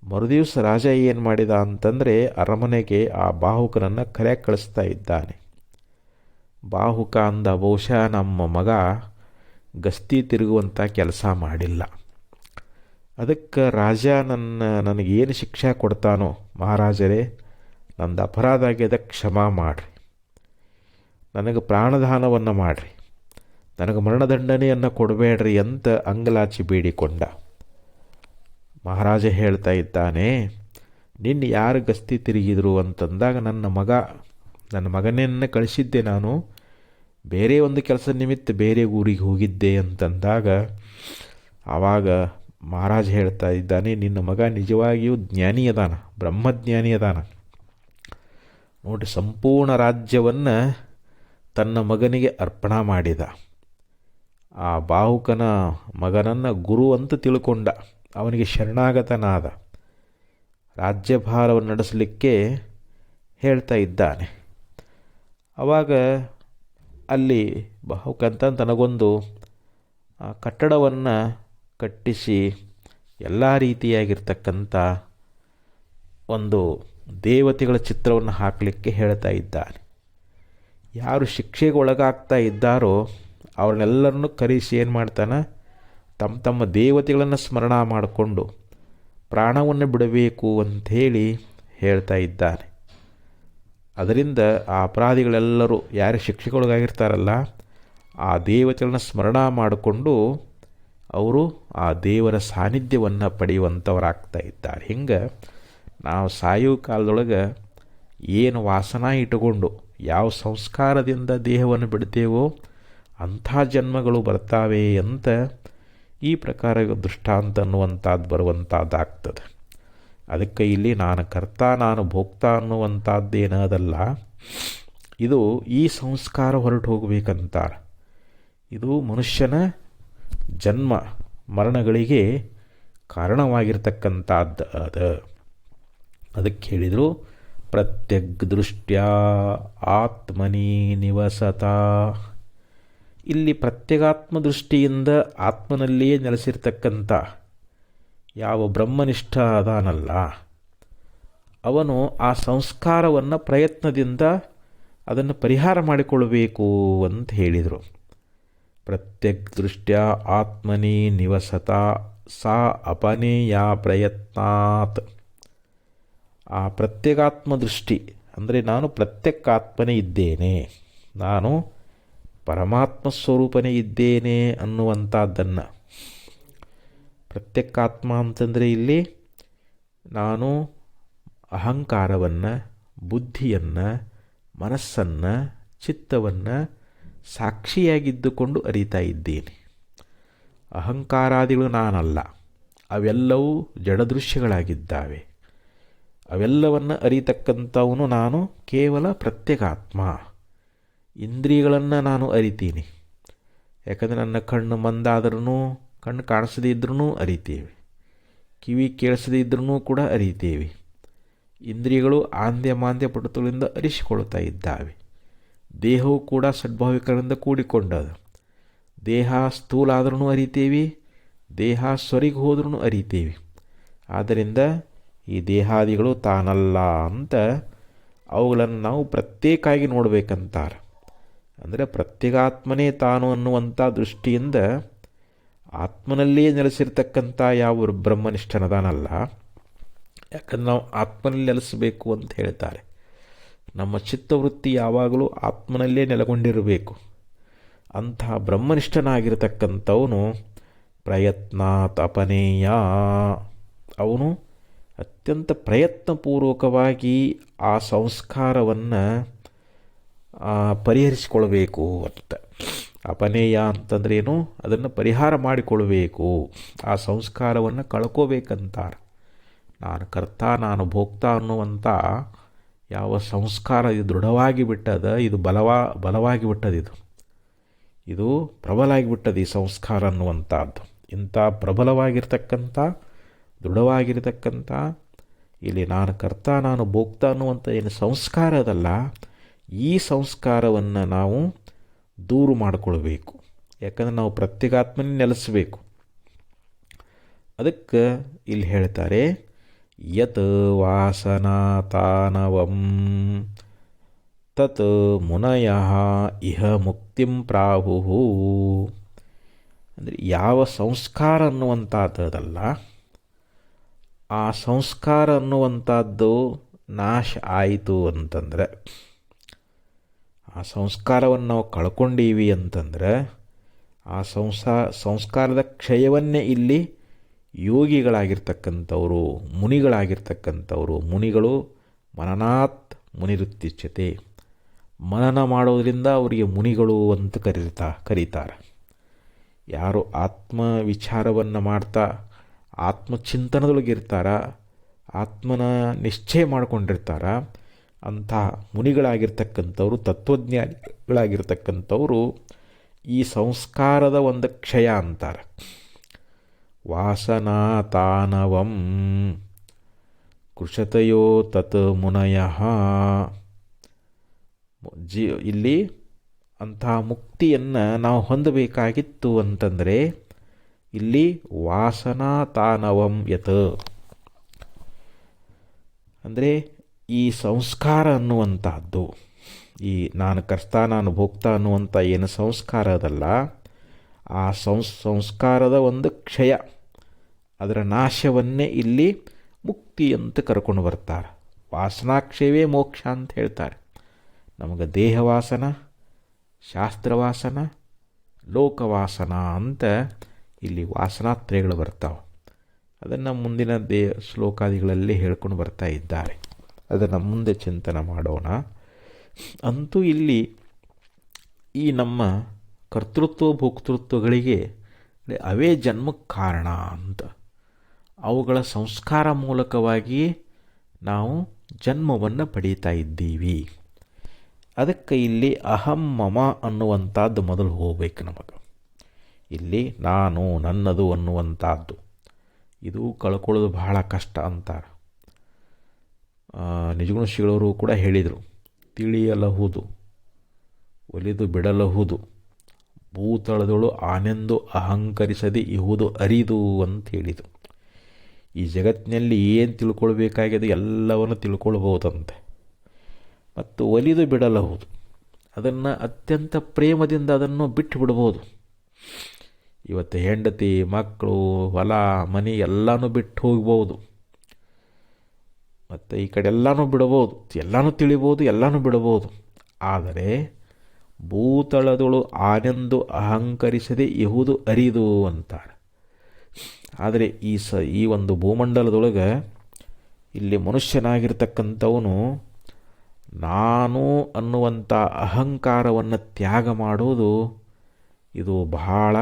ಮರುದಿವಸ ರಾಜ ಏನು ಮಾಡಿದ ಅಂತಂದರೆ ಅರಮನೆಗೆ ಆ ಬಾಹುಕನನ್ನು ಕರೆಯಾಗಿ ಕಳಿಸ್ತಾ ಇದ್ದಾನೆ. ಬಾಹುಕ ಅಂದ, ಬಹುಶಃ ನಮ್ಮ ಮಗ ಗಸ್ತಿ ತಿರುಗುವಂಥ ಕೆಲಸ ಮಾಡಿಲ್ಲ, ಅದಕ್ಕೆ ರಾಜ ನನಗೇನು ಶಿಕ್ಷೆ ಕೊಡ್ತಾನೋ ಮಹಾರಾಜರೇ, ನಂದು ಅಪರಾಧ ಆಗ್ಯದ, ಕ್ಷಮಾ ಮಾಡಿರಿ, ನನಗೆ ಪ್ರಾಣದಾನವನ್ನು ಮಾಡಿರಿ, ನನಗೆ ಮರಣದಂಡನೆಯನ್ನು ಕೊಡಬೇಡ್ರಿ ಅಂತ ಅಂಗಲಾಚಿ ಬೇಡಿಕೊಂಡ. ಮಹಾರಾಜ ಹೇಳ್ತಾ ಇದ್ದಾನೆ, ನಿನ್ನೆ ಯಾರು ಗಸ್ತಿ ತಿರುಗಿದ್ರು ಅಂತಂದಾಗ ನನ್ನ ಮಗನನ್ನು ಕಳಿಸಿದ್ದೆ, ನಾನು ಬೇರೆ ಒಂದು ಕೆಲಸ ನಿಮಿತ್ತ ಬೇರೆ ಊರಿಗೆ ಹೋಗಿದ್ದೆ ಅಂತಂದಾಗ ಆವಾಗ ಮಹಾರಾಜ ಹೇಳ್ತಾ ಇದ್ದಾನೆ, ನಿನ್ನ ಮಗ ನಿಜವಾಗಿಯೂ ಜ್ಞಾನಿ ಅದಾನ, ಬ್ರಹ್ಮಜ್ಞಾನಿ ಅದಾನ. ನೋಡಿ, ಸಂಪೂರ್ಣ ರಾಜ್ಯವನ್ನು ತನ್ನ ಮಗನಿಗೆ ಅರ್ಪಣ ಮಾಡಿದ. ಆ ಬಾಹುಕನ ಮಗನನ್ನು ಗುರು ಅಂತ ತಿಳ್ಕೊಂಡ, ಅವನಿಗೆ ಶರಣಾಗತನಾದ, ರಾಜ್ಯಭಾರವನ್ನು ನಡೆಸಲಿಕ್ಕೆ ಹೇಳ್ತಾ ಇದ್ದಾನೆ. ಆವಾಗ ಅಲ್ಲಿ ಬಾಹುಕಂತ ತನಗೊಂದು ಕಟ್ಟಡವನ್ನು ಕಟ್ಟಿಸಿ ಎಲ್ಲ ರೀತಿಯಾಗಿರ್ತಕ್ಕಂಥ ಒಂದು ದೇವತೆಗಳ ಚಿತ್ರವನ್ನು ಹಾಕಲಿಕ್ಕೆ ಹೇಳ್ತಾ ಇದ್ದಾನೆ. ಯಾರು ಶಿಕ್ಷೆಗೆ ಒಳಗಾಗ್ತಾ ಇದ್ದಾರೋ ಅವ್ರನ್ನೆಲ್ಲರನ್ನು ಕರೆಸಿ ಏನು ಮಾಡ್ತಾನೆ, ತಮ್ಮ ತಮ್ಮ ದೇವತೆಗಳನ್ನು ಸ್ಮರಣ ಮಾಡಿಕೊಂಡು ಪ್ರಾಣವನ್ನು ಬಿಡಬೇಕು ಅಂಥೇಳಿ ಹೇಳ್ತಾ ಇದ್ದಾನೆ. ಅದರಿಂದ ಆ ಅಪರಾಧಿಗಳೆಲ್ಲರೂ ಯಾರು ಶಿಕ್ಷೆಗೊಳಗಾಗಿರ್ತಾರಲ್ಲ ಆ ದೇವತೆಗಳನ್ನ ಸ್ಮರಣ ಮಾಡಿಕೊಂಡು ಅವರು ಆ ದೇವರ ಸಾನ್ನಿಧ್ಯವನ್ನು ಪಡೆಯುವಂಥವರಾಗ್ತಾ ಇದ್ದಾರೆ. ಹಿಂಗೆ ನಾವು ಸಾಯೋ ಕಾಲದೊಳಗೆ ಏನು ವಾಸನ ಇಟ್ಟುಕೊಂಡು ಯಾವ ಸಂಸ್ಕಾರದಿಂದ ದೇಹವನ್ನು ಬಿಡ್ತೇವೋ ಅಂಥ ಜನ್ಮಗಳು ಬರ್ತಾವೆ ಅಂತ ಈ ಪ್ರಕಾರ ದೃಷ್ಟಾಂತ ಅನ್ನುವಂಥದ್ದು ಬರುವಂಥದ್ದಾಗ್ತದೆ. ಅದಕ್ಕೆ ಇಲ್ಲಿ ನಾನು ಕರ್ತ ನಾನು ಭೋಕ್ತ ಅನ್ನುವಂಥದ್ದೇನದಲ್ಲ, ಇದು ಈ ಸಂಸ್ಕಾರ ಹೊರಟು ಹೋಗಬೇಕಂತಾರೆ. ಇದು ಮನುಷ್ಯನ ಜನ್ಮ ಮರಣಗಳಿಗೆ ಕಾರಣವಾಗಿರ್ತಕ್ಕಂಥದ್ದು ಅದಕ್ಕೆ ಹೇಳಿದರು, ಪ್ರತ್ಯಗ್ ದೃಷ್ಟ್ಯಾ ಆತ್ಮನಿ ನಿವಸತ. ಇಲ್ಲಿ ಪ್ರತ್ಯೇಗಾತ್ಮ ದೃಷ್ಟಿಯಿಂದ ಆತ್ಮನಲ್ಲಿಯೇ ನೆಲೆಸಿರ್ತಕ್ಕಂಥ ಯಾವ ಬ್ರಹ್ಮನಿಷ್ಠ ಅದಾನಲ್ಲ, ಅವನು ಆ ಸಂಸ್ಕಾರವನ್ನು ಪ್ರಯತ್ನದಿಂದ ಅದನ್ನು ಪರಿಹಾರ ಮಾಡಿಕೊಳ್ಳಬೇಕು ಅಂತ ಹೇಳಿದರು. ಪ್ರತ್ಯಕ್ ದೃಷ್ಟ್ಯಾ ಆತ್ಮನಿ ನಿವಸತ ಸಾ ಅಪನೇಯ ಪ್ರಯತ್ನಾತ್. ಆ ಪ್ರತ್ಯೇಗಾತ್ಮ ದೃಷ್ಟಿ ಅಂದರೆ ನಾನು ಪ್ರತ್ಯೇಕಾತ್ಮನೇ ಇದ್ದೇನೆ, ನಾನು ಪರಮಾತ್ಮ ಸ್ವರೂಪನೇ ಇದ್ದೇನೆ ಅನ್ನುವಂಥದ್ದನ್ನು. ಪ್ರತ್ಯೇಕಾತ್ಮ ಅಂತಂದರೆ ಇಲ್ಲಿ ನಾನು ಅಹಂಕಾರವನ್ನು, ಬುದ್ಧಿಯನ್ನು, ಮನಸ್ಸನ್ನು, ಚಿತ್ತವನ್ನು ಸಾಕ್ಷಿಯಾಗಿದ್ದುಕೊಂಡು ಅರಿತಾ ಇದ್ದೇನೆ. ಅಹಂಕಾರಾದಿಗಳು ನಾನಲ್ಲ, ಅವೆಲ್ಲವೂ ಜಡದೃಶ್ಯಗಳಾಗಿದ್ದಾವೆ. ಅವೆಲ್ಲವನ್ನು ಅರಿತಕ್ಕಂಥವನು ನಾನು ಕೇವಲ ಪ್ರತ್ಯೇಕಾತ್ಮ. ಇಂದ್ರಿಯಗಳನ್ನು ನಾನು ಅರಿತೀನಿ, ಯಾಕಂದರೆ ನನ್ನ ಕಣ್ಣು ಮಂದಾದ್ರೂ, ಕಣ್ಣು ಕಾಣಿಸದೇ ಇದ್ರೂ ಅರಿತೇವೆ, ಕಿವಿ ಕೇಳಿಸದೇ ಇದ್ರೂ ಕೂಡ ಅರಿತೇವೆ. ಇಂದ್ರಿಯಗಳು ಆಂದ್ಯ ಮಾಂದ್ಯ ಪಟುತಗಳಿಂದ ಅರಿಸಿಕೊಳ್ತಾ ಇದ್ದಾವೆ. ದೇಹವು ಕೂಡ ಸದ್ಭಾವಿಕರಿಂದ ಕೂಡಿಕೊಂಡದು. ದೇಹ ಸ್ಥೂಲ ಆದ್ರೂ ಅರಿತೇವೆ, ದೇಹ ಸ್ವರಿಗೆ ಹೋದ್ರೂ ಅರಿತೇವೆ. ಆದ್ದರಿಂದ ಈ ದೇಹಾದಿಗಳು ತಾನಲ್ಲ ಅಂತ ಅವುಗಳನ್ನು ನಾವು ಪ್ರತ್ಯೇಕಾಗಿ ನೋಡಬೇಕಂತಾರೆ. ಅಂದರೆ ಪ್ರತ್ಯೇಗಾತ್ಮನೇ ತಾನು ಅನ್ನುವಂಥ ದೃಷ್ಟಿಯಿಂದ ಆತ್ಮನಲ್ಲಿಯೇ ನೆಲೆಸಿರ್ತಕ್ಕಂಥ ಯಾವ ಬ್ರಹ್ಮನಿಷ್ಠನದಾನಲ್ಲ, ಯಾಕಂದ್ರೆ ನಾವು ಆತ್ಮನಲ್ಲಿ ನೆಲೆಸಬೇಕು ಅಂತ ಹೇಳ್ತಾರೆ. ನಮ್ಮ ಚಿತ್ತವೃತ್ತಿ ಯಾವಾಗಲೂ ಆತ್ಮನಲ್ಲೇ ನೆಲೆಗೊಂಡಿರಬೇಕು. ಅಂಥ ಬ್ರಹ್ಮನಿಷ್ಠನಾಗಿರ್ತಕ್ಕಂಥವನು ಪ್ರಯತ್ನಾತ್ ಅಪನೇಯ, ಅವನು ಅತ್ಯಂತ ಪ್ರಯತ್ನಪೂರ್ವಕವಾಗಿ ಆ ಸಂಸ್ಕಾರವನ್ನು ಪರಿಹರಿಸಿಕೊಳ್ಬೇಕು ಅಂತ. ಅಪನೇಯ ಅಂತಂದ್ರೇನು, ಅದನ್ನು ಪರಿಹಾರ ಮಾಡಿಕೊಳ್ಬೇಕು, ಆ ಸಂಸ್ಕಾರವನ್ನು ಕಳ್ಕೋಬೇಕಂತಾರೆ. ನಾನು ಕರ್ತ ನಾನು ಭೋಕ್ತ ಅನ್ನುವಂಥ ಯಾವ ಸಂಸ್ಕಾರ ಇದು ದೃಢವಾಗಿ ಬಿಟ್ಟದ, ಇದು ಬಲವಾಗಿ ಬಿಟ್ಟದಿದು, ಇದು ಪ್ರಬಲಾಗಿ ಬಿಟ್ಟದು ಈ ಸಂಸ್ಕಾರ ಅನ್ನುವಂಥದ್ದು. ಇಂಥ ಪ್ರಬಲವಾಗಿರ್ತಕ್ಕಂಥ ದೃಢವಾಗಿರತಕ್ಕಂಥ ಇಲ್ಲಿ ನಾನು ಕರ್ತ ನಾನು ಭೋಕ್ತ ಅನ್ನುವಂಥ ಏನು ಸಂಸ್ಕಾರ ಅದಲ್ಲ, ಈ ಸಂಸ್ಕಾರವನ್ನು ನಾವು ದೂರು ಮಾಡಿಕೊಳ್ಬೇಕು. ಯಾಕಂದರೆ ನಾವು ಪ್ರತ್ಯೇಗಾತ್ಮನೇ ನೆಲೆಸಬೇಕು. ಅದಕ್ಕೆ ಇಲ್ಲಿ ಹೇಳ್ತಾರೆ, ಯತ್ ವಾಸನಾತಾನವಂ ತತ್ ಮುನಯಃ ಇಹ ಮುಕ್ತಿಂ ಪ್ರಾಹುಹು. ಅಂದರೆ ಯಾವ ಸಂಸ್ಕಾರ ಅನ್ನುವಂಥದ್ದಲ್ಲ, ಆ ಸಂಸ್ಕಾರ ಅನ್ನುವಂಥದ್ದು ನಾಶ ಆಯಿತು ಅಂತಂದರೆ, ಆ ಸಂಸ್ಕಾರವನ್ನು ನಾವು ಕಳ್ಕೊಂಡೀವಿ ಅಂತಂದರೆ, ಆ ಸಂಸ್ಕಾರದ ಕ್ಷಯವನ್ನೇ ಇಲ್ಲಿ ಯೋಗಿಗಳಾಗಿರ್ತಕ್ಕಂಥವರು, ಮುನಿಗಳಾಗಿರ್ತಕ್ಕಂಥವರು, ಮುನಿಗಳು ಮನನಾತ್ ಮುನಿರುತ್ತಿಚ್ಯತೆ, ಮನನ ಮಾಡೋದರಿಂದ ಅವರಿಗೆ ಮುನಿಗಳು ಅಂತ ಕರೀತಾರೆ. ಯಾರು ಆತ್ಮ ವಿಚಾರವನ್ನು ಮಾಡ್ತಾ ಆತ್ಮಚಿಂತನದೊಳಗಿರ್ತಾರ, ಆತ್ಮನ ನಿಶ್ಚಯ ಮಾಡಿಕೊಂಡಿರ್ತಾರ, ಅಂಥ ಮುನಿಗಳಾಗಿರ್ತಕ್ಕಂಥವ್ರು, ತತ್ವಜ್ಞಾನಿಗಳಾಗಿರ್ತಕ್ಕಂಥವರು ಈ ಸಂಸ್ಕಾರದ ಒಂದು ಕ್ಷಯ ಅಂತಾರೆ. ವಾಸನಾತಾನವಂ ಕೃಷತಯೋ ತತ್ ಮುನಯಃ. ಇಲ್ಲಿ ಅಂತಹ ಮುಕ್ತಿಯನ್ನು ನಾವು ಹೊಂದಬೇಕಾಗಿತ್ತು ಅಂತಂದರೆ ಇಲ್ಲಿ ವಾಸನಾತಾನವಂ ಯತ್ ಅಂದರೆ ಈ ಸಂಸ್ಕಾರ ಅನ್ನುವಂಥದ್ದು, ಈ ನಾನು ಕರ್ತ ನಾನು ಭೋಕ್ತ ಅನ್ನುವಂಥ ಏನು ಸಂಸ್ಕಾರ ಅದಲ್ಲ, ಆ ಸಂಸ್ಕಾರದ ಒಂದು ಕ್ಷಯ, ಅದರ ನಾಶವನ್ನೇ ಇಲ್ಲಿ ಮುಕ್ತಿ ಅಂತ ಕರ್ಕೊಂಡು ಬರ್ತಾರೆ. ವಾಸನಾಕ್ಷಯವೇ ಮೋಕ್ಷ ಅಂತ ಹೇಳ್ತಾರೆ. ನಮಗೆ ದೇಹವಾಸನ, ಶಾಸ್ತ್ರವಾಸನ, ಲೋಕವಾಸನ ಅಂತ ಇಲ್ಲಿ ವಾಸನಾತ್ರಯಗಳು ಬರ್ತಾವೆ. ಅದನ್ನು ಮುಂದಿನ ಶ್ಲೋಕಾದಿಗಳಲ್ಲಿ ಹೇಳ್ಕೊಂಡು ಬರ್ತಾ ಇದ್ದಾರೆ. ಅದನ್ನು ಮುಂದೆ ಚಿಂತನೆ ಮಾಡೋಣ. ಅಂತೂ ಇಲ್ಲಿ ಈ ನಮ್ಮ ಕರ್ತೃತ್ವ ಭೋಕ್ತೃತ್ವಗಳಿಗೆ ಅವೇ ಜನ್ಮಕ್ಕೆ ಕಾರಣ ಅಂತ, ಅವುಗಳ ಸಂಸ್ಕಾರ ಮೂಲಕವಾಗಿ ನಾವು ಜನ್ಮವನ್ನು ಪಡೀತಾ ಇದ್ದೀವಿ. ಅದಕ್ಕೆ ಇಲ್ಲಿ ಅಹಂ ಮಮ ಅನ್ನುವಂಥದ್ದು ಮೊದಲು ಹೋಗ್ಬೇಕು ನಮಗೆ. ಇಲ್ಲಿ ನಾನು ನನ್ನದು ಅನ್ನುವಂಥದ್ದು ಇದು ಕಳ್ಕೊಳ್ಳೋದು ಬಹಳ ಕಷ್ಟ ಅಂತಾರೆ. ನಿಜಗುಣ ಶ್ರೀಗಳವರು ಕೂಡ ಹೇಳಿದರು, ತಿಳಿಯಲಹುದು ಒಲಿದು ಬಿಡಲಹುದು ಭೂತಳದಳು ಆನೆಂದು ಅಹಂಕರಿಸದೆ ಇಹುದು ಅರಿದು ಅಂತ ಹೇಳಿದರು. ಈ ಜಗತ್ತಿನಲ್ಲಿ ಏನು ತಿಳ್ಕೊಳ್ಬೇಕಾಗಿದೆ ಎಲ್ಲವನ್ನು ತಿಳ್ಕೊಳ್ಬಹುದಂತೆ. ಮತ್ತು ಒಲಿದು ಬಿಡಲಹುದು, ಅದನ್ನು ಅತ್ಯಂತ ಪ್ರೇಮದಿಂದ ಅದನ್ನು ಬಿಟ್ಟು ಬಿಡ್ಬೋದು. ಇವತ್ತು ಹೆಂಡತಿ, ಮಕ್ಕಳು, ಹೊಲ ಮನೆ ಎಲ್ಲನೂ ಬಿಟ್ಟು ಹೋಗ್ಬೋದು. ಮತ್ತು ಈ ಕಡೆ ಎಲ್ಲನೂ ಬಿಡ್ಬೋದು, ಎಲ್ಲನೂ ತಿಳಿಬೋದು, ಎಲ್ಲನೂ ಬಿಡ್ಬೋದು. ಆದರೆ ಭೂತಳದಳು ಆನೆಂದು ಅಹಂಕರಿಸದೆ ಇಹುದು ಅರಿದು ಅಂತಾರೆ. ಆದರೆ ಈ ಒಂದು ಭೂಮಂಡಲದೊಳಗೆ ಇಲ್ಲಿ ಮನುಷ್ಯನಾಗಿರ್ತಕ್ಕಂಥವನು ನಾನು ಅನ್ನುವಂಥ ಅಹಂಕಾರವನ್ನು ತ್ಯಾಗ ಮಾಡೋದು ಇದು ಬಹಳ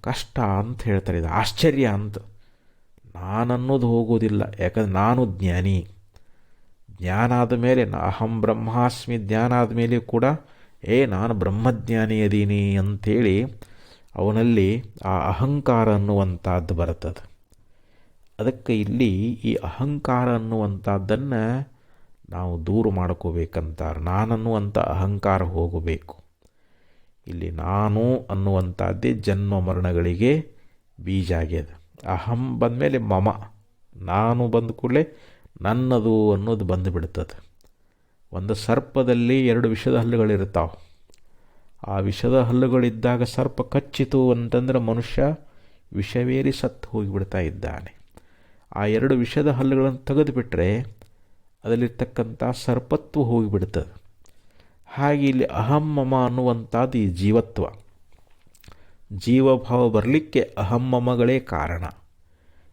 ಕಷ್ಟ ಅಂತ ಹೇಳ್ತಾರೆ. ಇದು ಆಶ್ಚರ್ಯ ಅಂತ. ನಾನನ್ನೋದು ಹೋಗೋದಿಲ್ಲ, ಯಾಕಂದ್ರೆ ನಾನು ಜ್ಞಾನಿ. ಜ್ಞಾನ ಆದ ಮೇಲೆ ಅಹಂ ಬ್ರಹ್ಮಾಸ್ಮಿ ಜ್ಞಾನ ಆದಮೇಲೆ ಕೂಡ ನಾನು ಬ್ರಹ್ಮಜ್ಞಾನಿ ಅದೀನಿ ಅಂಥೇಳಿ ಅವನಲ್ಲಿ ಆ ಅಹಂಕಾರ ಅನ್ನುವಂಥದ್ದು ಬರ್ತದೆ. ಅದಕ್ಕೆ ಇಲ್ಲಿ ಈ ಅಹಂಕಾರ ಅನ್ನುವಂಥದ್ದನ್ನು ನಾವು ದೂರ ಮಾಡ್ಕೋಬೇಕಂತಾರೆ. ನಾನನ್ನುವಂಥ ಅಹಂಕಾರ ಹೋಗಬೇಕು. ಇಲ್ಲಿ ನಾನು ಅನ್ನುವಂಥದ್ದೇ ಜನ್ಮ ಮರಣಗಳಿಗೆ ಬೀಜ ಆಗ್ಯದ. ಅಹಂ ಬಂದಮೇಲೆ ಮಮ, ನಾನು ಬಂದ ಕೂಡಲೇ ನನ್ನದು ಅನ್ನೋದು ಬಂದುಬಿಡ್ತದೆ. ಒಂದು ಸರ್ಪದಲ್ಲಿ 2 ವಿಷದ ಹಲ್ಲುಗಳಿರ್ತಾವೆ. ಆ ವಿಷದ ಹಲ್ಲುಗಳಿದ್ದಾಗ ಸರ್ಪ ಕಚ್ಚಿತು ಅಂತಂದ್ರೆ ಮನುಷ್ಯ ವಿಷವೇರಿ ಸತ್ತು ಹೋಗಿಬಿಡ್ತಾ ಇದ್ದಾನೆ. ಆ 2 ವಿಷದ ಹಲ್ಲುಗಳನ್ನು ತೆಗೆದುಬಿಟ್ರೆ ಅದರಲ್ಲಿರ್ತಕ್ಕಂಥ ಸರ್ಪತ್ವ ಹೋಗಿಬಿಡ್ತದೆ. ಹಾಗೆ ಇಲ್ಲಿ ಅಹಂ ಮಮ ಅನ್ನುವಂಥದ್ದು ಈ ಜೀವತ್ವ, ಜೀವಭಾವ ಬರಲಿಕ್ಕೆ ಅಹಂ ಮಮಗಳೇ ಕಾರಣ.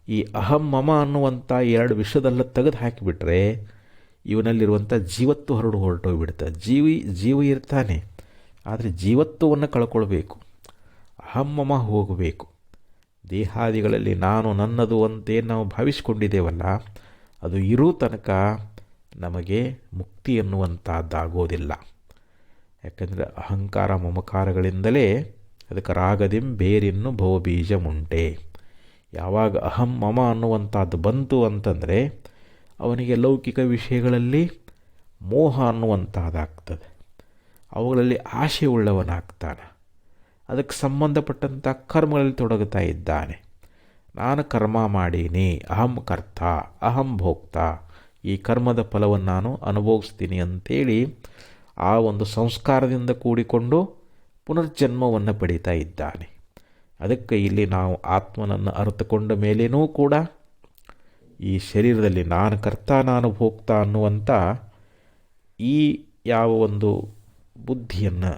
ಈ ಅಹಂ ಮಮ ಅನ್ನುವಂಥ 2 ವಿಷದಲ್ಲ ತೆಗೆದು ಹಾಕಿಬಿಟ್ರೆ ಇವನಲ್ಲಿರುವಂಥ ಜೀವತ್ವ ಹೊರಟೋಗ್ಬಿಡ್ತದೆ. ಜೀವ ಇರ್ತಾನೆ, ಆದರೆ ಜೀವತ್ವವನ್ನು ಕಳ್ಕೊಳ್ಬೇಕು. ಅಹಂ ಮಮ ಹೋಗಬೇಕು. ದೇಹಾದಿಗಳಲ್ಲಿ ನಾನು ನನ್ನದು ಅಂತೇನು ನಾವು ಭಾವಿಸ್ಕೊಂಡಿದ್ದೇವಲ್ಲ, ಅದು ಇರೋ ತನಕ ನಮಗೆ ಮುಕ್ತಿ ಅನ್ನುವಂಥದ್ದಾಗೋದಿಲ್ಲ. ಯಾಕಂದರೆ ಅಹಂಕಾರ ಮಮಕಾರಗಳಿಂದಲೇ ಅದಕ್ಕೆ ರಾಗದಿಂ ಬೇರಿನ್ನು ಭವಬೀಜ ಮುಂಟೆ. ಯಾವಾಗ ಅಹಂ ಮಮ ಅನ್ನುವಂಥದ್ದು ಬಂತು ಅಂತಂದರೆ ಅವನಿಗೆ ಲೌಕಿಕ ವಿಷಯಗಳಲ್ಲಿ ಮೋಹ ಅನ್ನುವಂಥದ್ದಾಗ್ತದೆ, ಅವುಗಳಲ್ಲಿ ಆಶೆ ಉಳ್ಳವನಾಗ್ತಾನೆ, ಅದಕ್ಕೆ ಸಂಬಂಧಪಟ್ಟಂಥ ಕರ್ಮಗಳಲ್ಲಿ ತೊಡಗುತ್ತಾ ಇದ್ದಾನೆ. ನಾನು ಕರ್ಮ ಮಾಡೀನಿ, ಅಹಂ ಕರ್ತ ಅಹಂ ಭೋಕ್ತ, ಈ ಕರ್ಮದ ಫಲವನ್ನು ನಾನು ಅನುಭವಿಸ್ತೀನಿ ಅಂತೇಳಿ ಆ ಒಂದು ಸಂಸ್ಕಾರದಿಂದ ಕೂಡಿಕೊಂಡು ಪುನರ್ಜನ್ಮವನ್ನು ಪಡೀತಾ ಇದ್ದಾನೆ. ಅದಕ್ಕೆ ಇಲ್ಲಿ ನಾವು ಆತ್ಮನನ್ನು ಅರಿತುಕೊಂಡ ಮೇಲೇನೂ ಕೂಡ ಈ ಶರೀರದಲ್ಲಿ ನಾನು ಕರ್ತ ನಾನು ಭೋಕ್ತ ಅನ್ನುವಂಥ ಈ ಯಾವ ಒಂದು ಬುದ್ಧಿಯನ್ನು,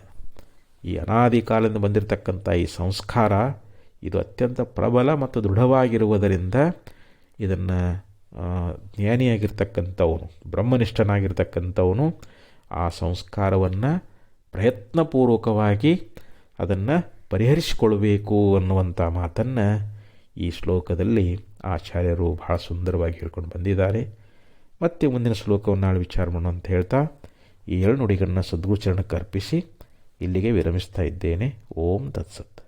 ಈ ಅನಾದಿ ಕಾಲದಿಂದ ಬಂದಿರತಕ್ಕಂಥ ಈ ಸಂಸ್ಕಾರ ಇದು ಅತ್ಯಂತ ಪ್ರಬಲ ಮತ್ತು ದೃಢವಾಗಿರುವುದರಿಂದ ಇದನ್ನು ಜ್ಞಾನಿಯಾಗಿರ್ತಕ್ಕಂಥವನು, ಬ್ರಹ್ಮನಿಷ್ಠನಾಗಿರ್ತಕ್ಕಂಥವನು ಆ ಸಂಸ್ಕಾರವನ್ನು ಪ್ರಯತ್ನಪೂರ್ವಕವಾಗಿ ಅದನ್ನು ಪರಿಹರಿಸಿಕೊಳ್ಬೇಕು ಅನ್ನುವಂಥ ಮಾತನ್ನು ಈ ಶ್ಲೋಕದಲ್ಲಿ ಆಚಾರ್ಯರು ಬಹಳ ಸುಂದರವಾಗಿ ಹೇಳ್ಕೊಂಡು ಬಂದಿದ್ದಾರೆ. ಮತ್ತೆ ಮುಂದಿನ ಶ್ಲೋಕವನ್ನು ನಾಳೆ ವಿಚಾರ ಮಾಡೋಣ ಅಂತ ಹೇಳ್ತಾ ಈ 2 ನುಡಿಗಳನ್ನ ಸದ್ಗುರುಚರಣಕ್ಕೆ ಅರ್ಪಿಸಿ ಇಲ್ಲಿಗೆ ವಿರಮಿಸ್ತಾ ಇದ್ದೇನೆ. ಓಂ ತತ್ಸತ್.